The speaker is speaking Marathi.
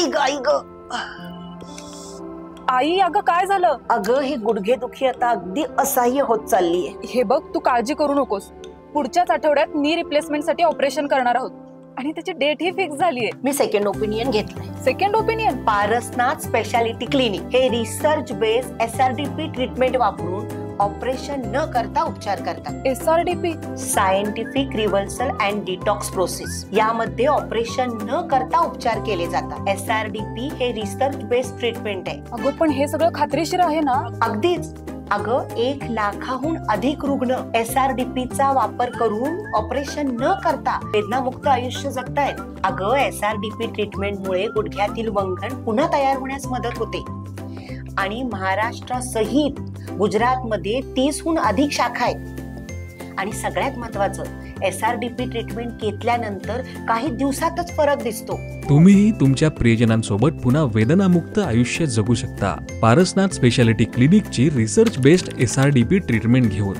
आई ग आई, अगं काय झालं? अगं ही गुडघेदुखी आता अगदी असह्य होत चाललीये. हे बघ, तू काळजी करू नकोस. पुढच्याच आठवड्यात नी रिप्लेसमेंट साठी ऑपरेशन करणार आहोत आणि त्याची डेट ही फिक्स झालीये. मी सेकंड ओपिनियन घेतलंय. Second opinion? Parasnath speciality clinic हे रिसर्च बेस्ड SRDP ट्रीटमेंट वापरून ऑपरेशन न करता उपचार करतात. SRDP scientific reversal and detox process. यामध्ये ऑपरेशन न करता उपचार केले जातात. SRDP हे रिसर्च बेस्ड ट्रीटमेंट आहे. अगं पण हे सगळं खात्रीशीर आहे ना? अगदीच. अगं 1 लाखाहून अधिक रुग्ण SRDPचा वापर करून ऑपरेशन न करता वेदनामुक्त आयुष्य जगतायत. अगं SRDP ट्रीटमेंटमुळे गुडघ्यातील वंगण पुन्हा तयार होण्यास मदत होते आणि महाराष्ट्रासहित गुजरातमध्ये 30हून अधिक शाखा आहेत. आणि सगळ्यात महत्वाचं, SRDP ट्रीटमेंट घेतल्यानंतर काही दिवसातच फरक दिसतो. तुम्हीही तुमच्या प्रियजनांसोबत पुन्हा वेदनामुक्त आयुष्य जगू शकता. पारसनाथ स्पेशालिटी क्लिनिकची रिसर्च बेस्ड SRDP ट्रीटमेंट घेऊन.